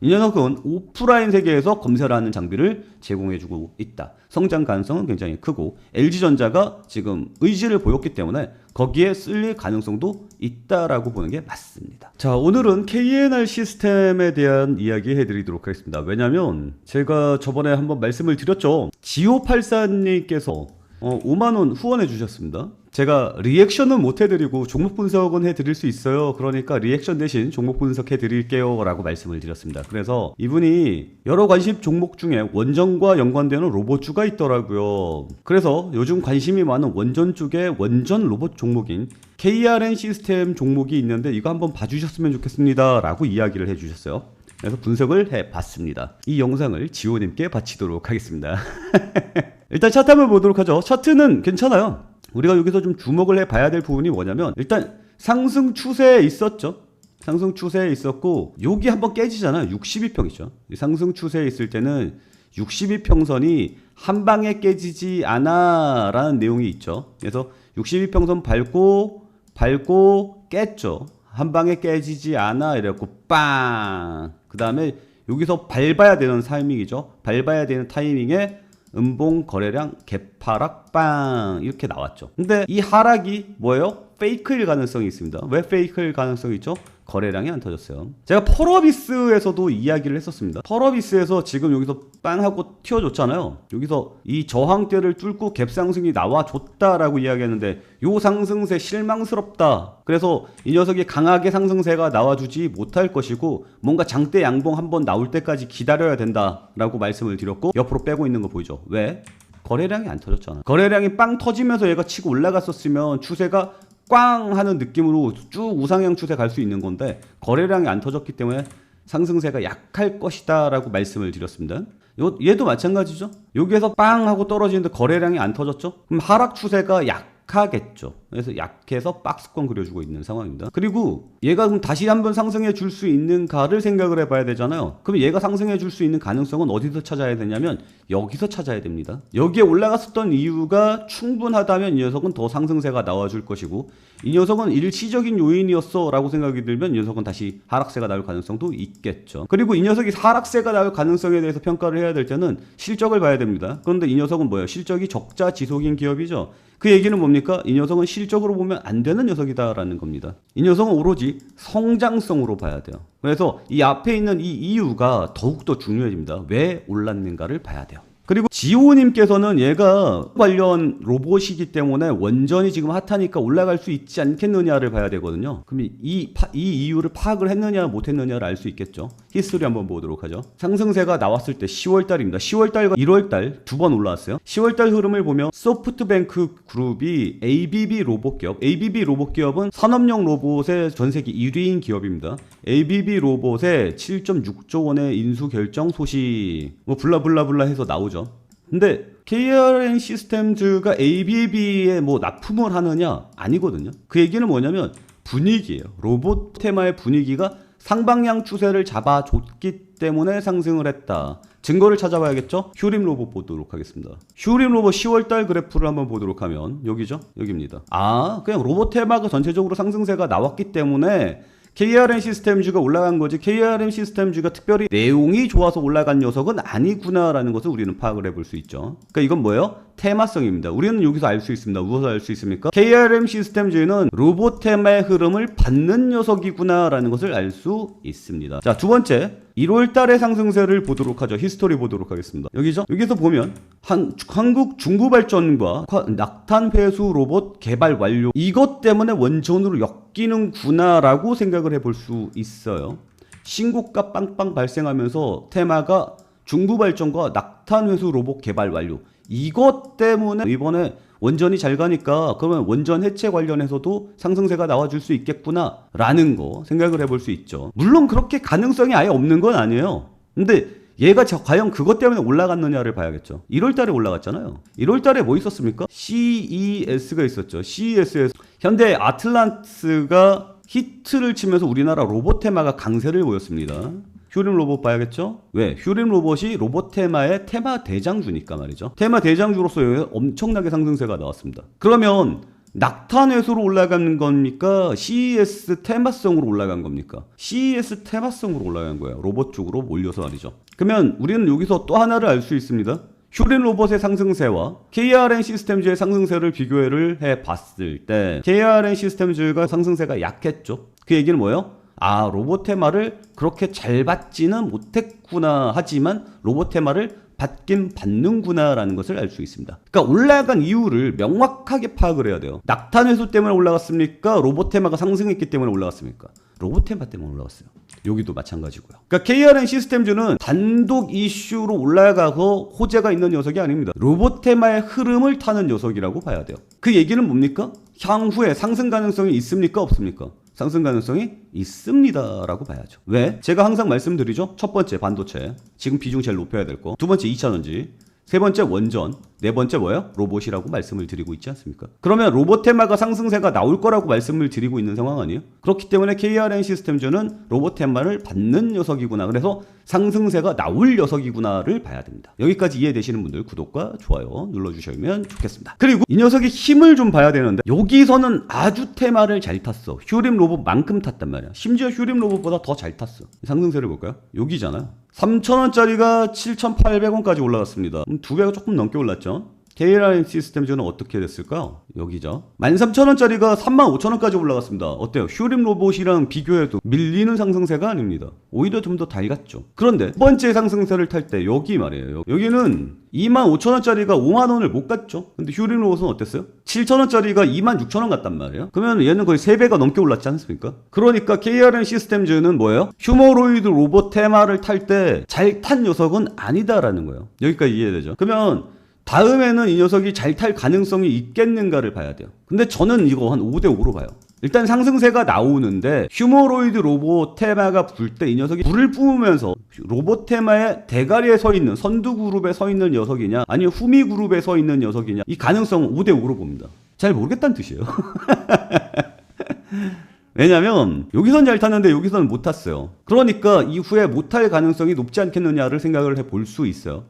이 녀석은 오프라인 세계에서 검색을 하는 장비를 제공해주고 있다. 성장 가능성은 굉장히 크고 LG전자가 지금 의지를 보였기 때문에 거기에 쓸릴 가능성도 있다라고 보는 게 맞습니다. 자, 오늘은 KNR 시스템에 대한 이야기 해드리도록 하겠습니다. 왜냐면 제가 저번에 한번 말씀을 드렸죠. 지오84님께서 5만원 후원해 주셨습니다. 제가 리액션은 못 해드리고 종목 분석은 해드릴 수 있어요. 그러니까 리액션 대신 종목 분석 해드릴게요 라고 말씀을 드렸습니다. 그래서 이분이 여러 관심 종목 중에 원전과 연관되는 로봇주가 있더라고요. 그래서 요즘 관심이 많은 원전 쪽에 원전 로봇 종목인 KRN 시스템 종목이 있는데 이거 한번 봐주셨으면 좋겠습니다 라고 이야기를 해주셨어요. 그래서 분석을 해봤습니다. 이 영상을 지호님께 바치도록 하겠습니다. 일단 차트 한번 보도록 하죠. 차트는 괜찮아요. 우리가 여기서 좀 주목을 해봐야 될 부분이 뭐냐면 일단 상승 추세에 있었죠. 상승 추세에 있었고 여기 한번 깨지잖아요. 62평이죠. 상승 추세에 있을 때는 62평선이 한 방에 깨지지 않아 라는 내용이 있죠. 그래서 62평선 밟고 깼죠. 한 방에 깨지지 않아 이래갖고 빵! 그 다음에 여기서 밟아야 되는 타이밍이죠. 밟아야 되는 타이밍에 음봉 거래량 개파락 빵 이렇게 나왔죠. 근데 이 하락이 뭐예요? 페이크일 가능성이 있습니다. 왜 페이크일 가능성이 있죠? 거래량이 안 터졌어요. 제가 펄어비스에서도 이야기를 했었습니다. 펄어비스에서 지금 여기서 빵 하고 튀어줬잖아요. 여기서 이 저항대를 뚫고 갭상승이 나와줬다라고 이야기했는데 요 상승세 실망스럽다. 그래서 이 녀석이 강하게 상승세가 나와주지 못할 것이고 뭔가 장대 양봉 한번 나올 때까지 기다려야 된다라고 말씀을 드렸고 옆으로 빼고 있는 거 보이죠? 왜? 거래량이 안 터졌잖아. 거래량이 빵 터지면서 얘가 치고 올라갔었으면 추세가 꽝 하는 느낌으로 쭉 우상향 추세 갈 수 있는 건데 거래량이 안 터졌기 때문에 상승세가 약할 것이다 라고 말씀을 드렸습니다. 얘도 마찬가지죠. 여기에서 빵 하고 떨어지는데 거래량이 안 터졌죠. 그럼 하락 추세가 약하겠죠. 그래서 약해서 박스권 그려주고 있는 상황입니다. 그리고 얘가 그럼 다시 한번 상승해 줄 수 있는가를 생각을 해봐야 되잖아요. 그럼 얘가 상승해 줄 수 있는 가능성은 어디서 찾아야 되냐면 여기서 찾아야 됩니다. 여기에 올라갔었던 이유가 충분하다면 이 녀석은 더 상승세가 나와줄 것이고 이 녀석은 일시적인 요인이었어 라고 생각이 들면 이 녀석은 다시 하락세가 나올 가능성도 있겠죠. 그리고 이 녀석이 하락세가 나올 가능성에 대해서 평가를 해야 될 때는 실적을 봐야 됩니다. 그런데 이 녀석은 뭐예요? 실적이 적자 지속인 기업이죠. 그 얘기는 뭡니까? 이 녀석은 실적으로 보면 안 되는 녀석이다라는 겁니다. 이 녀석은 오로지 성장성으로 봐야 돼요. 그래서 이 앞에 있는 이 이유가 더욱더 중요해집니다. 왜 올랐는가를 봐야 돼요. 그리고 지호님께서는 얘가 관련 로봇이기 때문에 원전이 지금 핫하니까 올라갈 수 있지 않겠느냐를 봐야 되거든요. 그럼 이 이유를 파악을 했느냐 못했느냐를 알 수 있겠죠. 히스토리 한번 보도록 하죠. 상승세가 나왔을 때 10월달입니다. 10월달과 1월달 두 번 올라왔어요. 10월달 흐름을 보면 소프트뱅크 그룹이 ABB 로봇 기업, ABB 로봇 기업은 산업용 로봇의 전세계 1위인 기업입니다. ABB 로봇의 7.6조 원의 인수 결정 소식 뭐 블라블라블라 해서 나오죠. 근데 KRN 시스템즈가 ABB에 뭐 납품을 하느냐? 아니거든요. 그 얘기는 뭐냐면 분위기예요. 로봇 테마의 분위기가 상방향 추세를 잡아줬기 때문에 상승을 했다. 증거를 찾아봐야겠죠? 휴림 로봇 보도록 하겠습니다. 휴림 로봇 10월달 그래프를 한번 보도록 하면 여기죠? 여기입니다. 그냥 로봇 테마가 전체적으로 상승세가 나왔기 때문에 KRN 시스템즈가 올라간 거지 KRN 시스템즈가 특별히 내용이 좋아서 올라간 녀석은 아니구나라는 것을 우리는 파악을 해볼 수 있죠. 그러니까 이건 뭐예요? 테마성입니다. 우리는 여기서 알 수 있습니다. 무엇을 알 수 있습니까? KRM 시스템즈는 로봇 테마의 흐름을 받는 녀석이구나라는 것을 알 수 있습니다. 자, 두 번째 1월 달의 상승세를 보도록 하죠. 히스토리 보도록 하겠습니다. 여기죠? 여기서 보면 한국 중부발전과 낙탄 회수 로봇 개발 완료. 이것 때문에 원전으로 엮이는구나라고 생각을 해볼 수 있어요. 신고가 빵빵 발생하면서 테마가 중부발전과 낙탄 회수 로봇 개발 완료. 이것 때문에 이번에 원전이 잘 가니까 그러면 원전 해체 관련해서도 상승세가 나와줄 수 있겠구나 라는 거 생각을 해볼 수 있죠. 물론 그렇게 가능성이 아예 없는 건 아니에요. 근데 얘가 과연 그것 때문에 올라갔느냐를 봐야겠죠. 1월달에 올라갔잖아요. 1월달에 뭐 있었습니까? CES가 있었죠. CES에서 현대 아틀란스가 히트를 치면서 우리나라 로봇 테마가 강세를 보였습니다. 휴림 로봇 봐야겠죠? 왜? 휴림 로봇이 로봇 테마의 테마 대장주니까 말이죠. 테마 대장주로서 엄청나게 상승세가 나왔습니다. 그러면 낙탄 회수로 올라가는 겁니까? CES 테마성으로 올라간 겁니까? CES 테마성으로 올라간 거예요. 로봇 쪽으로 몰려서 말이죠. 그러면 우리는 여기서 또 하나를 알 수 있습니다. 휴림 로봇의 상승세와 KRN 시스템즈의 상승세를 비교를 해봤을 때 KRN 시스템즈가 상승세가 약했죠. 그 얘기는 뭐예요? 아, 로봇 테마를 그렇게 잘 받지는 못했구나. 하지만 로봇 테마를 받긴 받는구나 라는 것을 알 수 있습니다. 그러니까 올라간 이유를 명확하게 파악을 해야 돼요. 낙탄 회수 때문에 올라갔습니까? 로봇 테마가 상승했기 때문에 올라갔습니까? 로봇 테마 때문에 올라갔어요. 여기도 마찬가지고요. 그러니까 KRN 시스템즈는 단독 이슈로 올라가서 호재가 있는 녀석이 아닙니다. 로봇 테마의 흐름을 타는 녀석이라고 봐야 돼요. 그 얘기는 뭡니까? 향후에 상승 가능성이 있습니까? 없습니까? 상승 가능성이 있습니다 라고 봐야죠. 왜? 제가 항상 말씀드리죠. 첫 번째 반도체, 지금 비중 제일 높여야 될 거. 두 번째 2차전지, 세 번째 원전, 네 번째 뭐예요? 로봇이라고 말씀을 드리고 있지 않습니까? 그러면 로봇 테마가 상승세가 나올 거라고 말씀을 드리고 있는 상황 아니에요? 그렇기 때문에 KRN 시스템즈는 로봇 테마를 받는 녀석이구나. 그래서 상승세가 나올 녀석이구나를 봐야 됩니다. 여기까지 이해되시는 분들 구독과 좋아요 눌러주시면 좋겠습니다. 그리고 이 녀석의 힘을 좀 봐야 되는데 여기서는 아주 테마를 잘 탔어. 휴림 로봇만큼 탔단 말이야. 심지어 휴림 로봇보다 더 잘 탔어. 상승세를 볼까요? 여기잖아요. 3,000원짜리가 7,800원까지 올라갔습니다. 두 배가 조금 넘게 올랐죠. KRN 시스템즈는 어떻게 됐을까요? 여기죠. 13,000원짜리가 35,000원까지 올라갔습니다. 어때요? 휴림 로봇이랑 비교해도 밀리는 상승세가 아닙니다. 오히려 좀 더 달갔죠. 그런데 두 번째 상승세를 탈 때 여기 말이에요. 여기는 25,000원짜리가 5만원을 못 갔죠. 근데 휴림 로봇은 어땠어요? 7,000원짜리가 26,000원 갔단 말이에요. 그러면 얘는 거의 3배가 넘게 올랐지 않습니까? 그러니까 KRN 시스템즈는 뭐예요? 휴머로이드 로봇 테마를 탈 때 잘 탄 녀석은 아니다라는 거예요. 여기까지 이해되죠? 그러면 다음에는 이 녀석이 잘 탈 가능성이 있겠는가를 봐야 돼요. 근데 저는 이거 한 5대5로 봐요. 일단 상승세가 나오는데 휴머로이드 로봇 테마가 불 때 이 녀석이 불을 뿜으면서 로봇 테마의 대가리에 서 있는 선두 그룹에 서 있는 녀석이냐 아니면 후미 그룹에 서 있는 녀석이냐 이 가능성은 5대5로 봅니다. 잘 모르겠다는 뜻이에요. 왜냐면 여기선 잘 탔는데 여기선 못 탔어요. 그러니까 이후에 못 탈 가능성이 높지 않겠느냐를 생각을 해볼 수 있어요.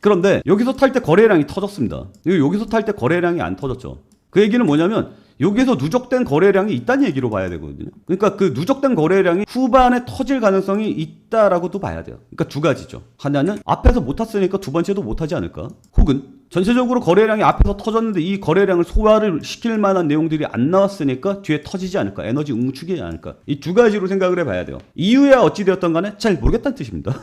그런데 여기서 탈 때 거래량이 터졌습니다. 여기서 탈 때 거래량이 안 터졌죠. 그 얘기는 뭐냐면 여기서 누적된 거래량이 있다는 얘기로 봐야 되거든요. 그러니까 그 누적된 거래량이 후반에 터질 가능성이 있다라고도 봐야 돼요. 그러니까 두 가지죠. 하나는 앞에서 못 탔으니까 두 번째도 못 하지 않을까? 혹은 전체적으로 거래량이 앞에서 터졌는데 이 거래량을 소화를 시킬 만한 내용들이 안 나왔으니까 뒤에 터지지 않을까? 에너지 응축이지 않을까? 이 두 가지로 생각을 해봐야 돼요. 이유야 어찌되었던 간에 잘 모르겠다는 뜻입니다.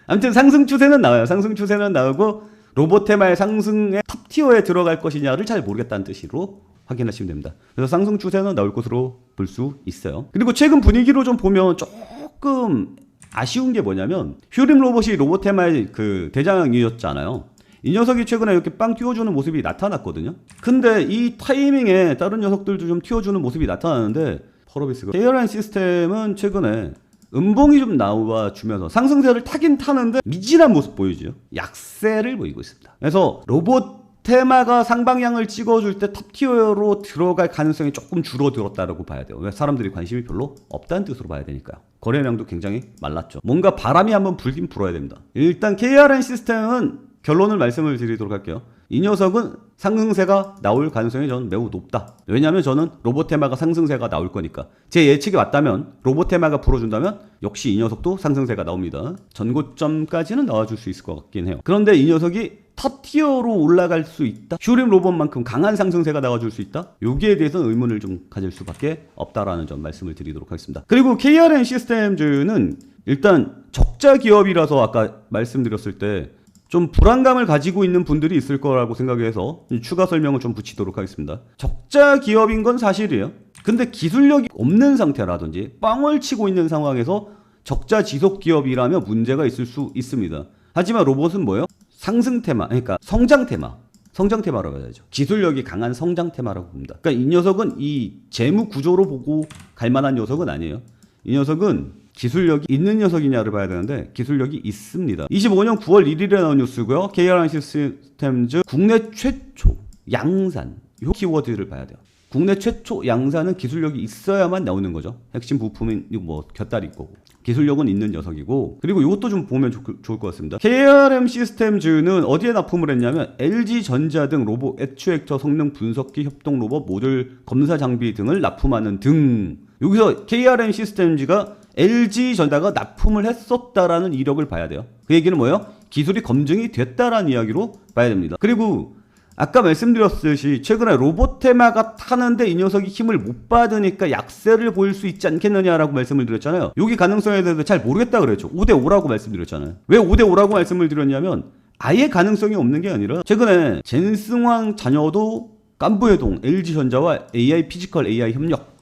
아무튼 상승 추세는 나와요. 상승 추세는 나오고 로봇 테마의 상승의 탑티어에 들어갈 것이냐를 잘 모르겠다는 뜻으로 확인하시면 됩니다. 그래서 상승 추세는 나올 것으로 볼 수 있어요. 그리고 최근 분위기로 좀 보면 조금 아쉬운 게 뭐냐면 휴림 로봇이 로봇 테마의 그 대장이었잖아요. 이 녀석이 최근에 이렇게 빵 띄워주는 모습이 나타났거든요. 근데 이 타이밍에 다른 녀석들도 좀 띄워주는 모습이 나타나는데 펄어비스가 KRN 시스템은 최근에 음봉이 좀 나와주면서 상승세를 타긴 타는데 미진한 모습 보이죠. 약세를 보이고 있습니다. 그래서 로봇 테마가 상방향을 찍어줄 때 탑티어로 들어갈 가능성이 조금 줄어들었다고 봐야 돼요. 왜? 사람들이 관심이 별로 없다는 뜻으로 봐야 되니까요. 거래량도 굉장히 말랐죠. 뭔가 바람이 한번 불긴 불어야 됩니다. 일단 KRN 시스템은 결론을 말씀을 드리도록 할게요. 이 녀석은 상승세가 나올 가능성이 저는 매우 높다. 왜냐하면 저는 로봇 테마가 상승세가 나올 거니까. 제 예측이 맞다면 로봇 테마가 불어준다면 역시 이 녀석도 상승세가 나옵니다. 전고점까지는 나와줄 수 있을 것 같긴 해요. 그런데 이 녀석이 탑티어로 올라갈 수 있다? 휴림 로봇만큼 강한 상승세가 나와줄 수 있다? 여기에 대해서는 의문을 좀 가질 수밖에 없다라는 점 말씀을 드리도록 하겠습니다. 그리고 KRN 시스템즈는 일단 적자 기업이라서 아까 말씀드렸을 때 좀 불안감을 가지고 있는 분들이 있을 거라고 생각해서 추가 설명을 좀 붙이도록 하겠습니다. 적자 기업인 건 사실이에요. 근데 기술력이 없는 상태라든지 뻥을 치고 있는 상황에서 적자 지속 기업이라면 문제가 있을 수 있습니다. 하지만 로봇은 뭐예요? 상승 테마, 그러니까 성장 테마. 성장 테마라고 해야죠. 기술력이 강한 성장 테마라고 봅니다. 그러니까 이 녀석은 이 재무 구조로 보고 갈 만한 녀석은 아니에요. 이 녀석은 기술력이 있는 녀석이냐를 봐야 되는데 기술력이 있습니다. 25년 9월 1일에 나온 뉴스고요. KRN 시스템즈 국내 최초 양산 이 키워드를 봐야 돼요. 국내 최초 양산은 기술력이 있어야만 나오는 거죠. 핵심 부품인 뭐 곁다리 거고. 기술력은 있는 녀석이고, 그리고 이것도 좀 보면 좋을 것 같습니다. KRM 시스템즈는 어디에 납품을 했냐면 LG전자 등 로봇 액추에이터 성능 분석기 협동 로봇 모듈 검사 장비 등을 납품하는 등, 여기서 KRM 시스템즈가 LG전자가 납품을 했었다라는 이력을 봐야 돼요. 그 얘기는 뭐예요? 기술이 검증이 됐다라는 이야기로 봐야 됩니다. 그리고 아까 말씀드렸듯이 최근에 로보테마가 타는데 이 녀석이 힘을 못 받으니까 약세를 보일 수 있지 않겠느냐라고 말씀을 드렸잖아요. 여기 가능성에 대해서 잘 모르겠다 그랬죠. 5대5라고 말씀드렸잖아요. 왜 5대5라고 말씀을 드렸냐면 아예 가능성이 없는 게 아니라 최근에 젠승왕 자녀도 깐부해동 LG전자와 AI 피지컬 AI 협력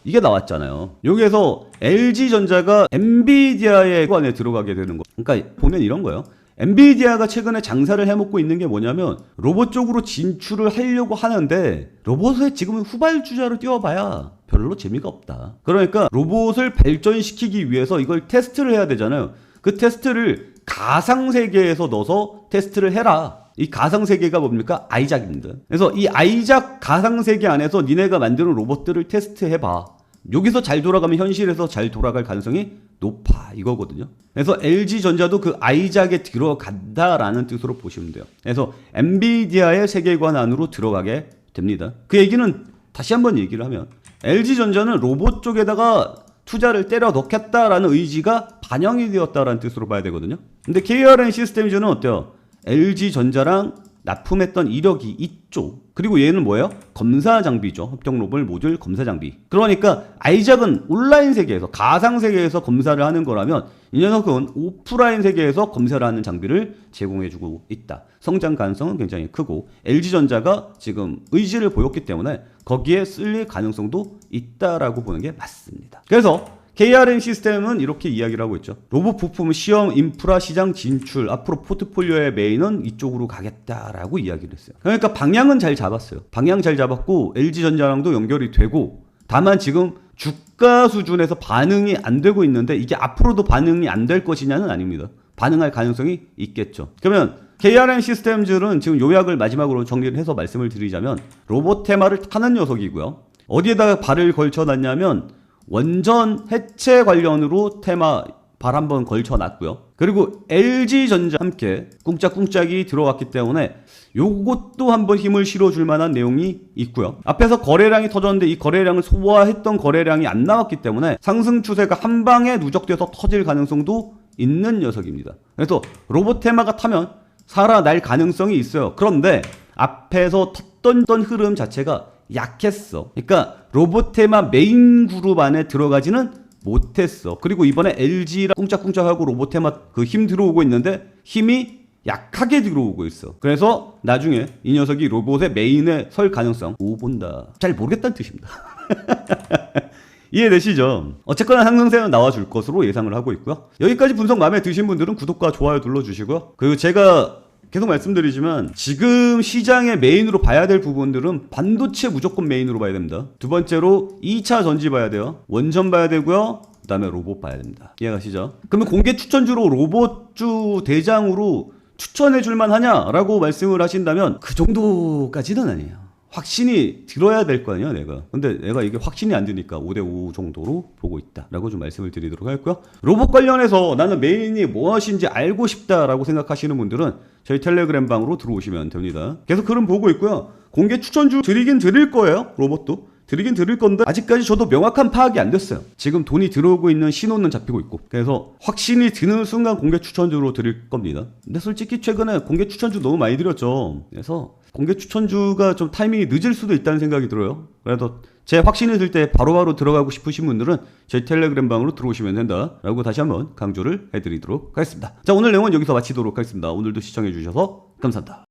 이게 나왔잖아요. 여기에서 LG전자가 엔비디아의 관에 들어가게 되는 거. 그러니까 보면 이런 거예요. 엔비디아가 최근에 장사를 해먹고 있는 게 뭐냐면 로봇 쪽으로 진출을 하려고 하는데 로봇에 지금은 후발주자로 뛰어봐야 별로 재미가 없다. 그러니까 로봇을 발전시키기 위해서 이걸 테스트를 해야 되잖아요. 그 테스트를 가상세계에서 넣어서 테스트를 해라. 이 가상세계가 뭡니까? 아이작입니다. 그래서 이 아이작 가상세계 안에서 니네가 만드는 로봇들을 테스트해봐. 여기서 잘 돌아가면 현실에서 잘 돌아갈 가능성이 높아 이거거든요. 그래서 LG전자도 그 아이작에 들어간다라는 뜻으로 보시면 돼요. 그래서 엔비디아의 세계관 안으로 들어가게 됩니다. 그 얘기는 다시 한번 얘기를 하면 LG전자는 로봇 쪽에다가 투자를 때려 넣겠다라는 의지가 반영이 되었다라는 뜻으로 봐야 되거든요. 근데 KRM 시스템즈는 어때요? LG전자랑 납품했던 이력이 있죠. 그리고 얘는 뭐예요? 검사 장비죠. 협동 로봇 모듈 검사 장비. 그러니까 아이작은 온라인 세계에서 가상 세계에서 검사를 하는 거라면 이 녀석은 오프라인 세계에서 검사를 하는 장비를 제공해주고 있다. 성장 가능성은 굉장히 크고 LG전자가 지금 의지를 보였기 때문에 거기에 쓸릴 가능성도 있다라고 보는 게 맞습니다. 그래서 KRM 시스템은 이렇게 이야기를 하고 있죠. 로봇 부품 시험 인프라 시장 진출, 앞으로 포트폴리오의 메인은 이쪽으로 가겠다라고 이야기를 했어요. 그러니까 방향은 잘 잡았어요. 방향 잘 잡았고 LG전자랑도 연결이 되고, 다만 지금 주가 수준에서 반응이 안 되고 있는데 이게 앞으로도 반응이 안 될 것이냐는 아닙니다. 반응할 가능성이 있겠죠. 그러면 KRM 시스템즈는 지금 요약을 마지막으로 정리를 해서 말씀을 드리자면 로봇 테마를 타는 녀석이고요. 어디에다가 발을 걸쳐놨냐면 원전 해체 관련으로 테마 발 한번 걸쳐놨고요. 그리고 LG전자 함께 꿍짝꿍짝이 들어갔기 때문에 요것도 한번 힘을 실어줄 만한 내용이 있고요. 앞에서 거래량이 터졌는데 이 거래량을 소화했던 거래량이 안 나왔기 때문에 상승 추세가 한 방에 누적돼서 터질 가능성도 있는 녀석입니다. 그래서 로봇 테마가 타면 살아날 가능성이 있어요. 그런데 앞에서 텄던 흐름 자체가 약했어. 그러니까 로봇테마 메인 그룹 안에 들어가지는 못했어. 그리고 이번에 LG랑 꿍짝꿍짝하고 로봇테마 그 힘 들어오고 있는데 힘이 약하게 들어오고 있어. 그래서 나중에 이 녀석이 로봇의 메인에 설 가능성 못 본다. 잘 모르겠다는 뜻입니다. 이해되시죠? 어쨌거나 상승세는 나와줄 것으로 예상을 하고 있고요. 여기까지 분석 마음에 드신 분들은 구독과 좋아요 눌러주시고요. 그리고 제가 계속 말씀드리지만 지금 시장의 메인으로 봐야 될 부분들은 반도체 무조건 메인으로 봐야 됩니다. 두 번째로 2차 전지 봐야 돼요. 원전 봐야 되고요. 그 다음에 로봇 봐야 됩니다. 이해가시죠? 그러면 공개 추천주로 로봇주 대장으로 추천해 줄만 하냐라고 말씀을 하신다면 그 정도까지는 아니에요. 확신이 들어야 될 거 아니야 내가. 근데 내가 이게 확신이 안 드니까 5대5 정도로 보고 있다 라고 좀 말씀을 드리도록 하겠고요. 로봇 관련해서 나는 메인이 무엇인지 알고 싶다라고 생각하시는 분들은 저희 텔레그램 방으로 들어오시면 됩니다. 계속 글은 보고 있고요. 공개 추천주 드리긴 드릴 거예요. 로봇도 드리긴 드릴 건데 아직까지 저도 명확한 파악이 안 됐어요. 지금 돈이 들어오고 있는 신호는 잡히고 있고, 그래서 확신이 드는 순간 공개 추천주로 드릴 겁니다. 근데 솔직히 최근에 공개 추천주 너무 많이 드렸죠. 그래서 공개 추천주가 좀 타이밍이 늦을 수도 있다는 생각이 들어요. 그래서 제 확신이 들 때 바로바로 들어가고 싶으신 분들은 저희 텔레그램 방으로 들어오시면 된다라고 다시 한번 강조를 해드리도록 하겠습니다. 자, 오늘 내용은 여기서 마치도록 하겠습니다. 오늘도 시청해주셔서 감사합니다.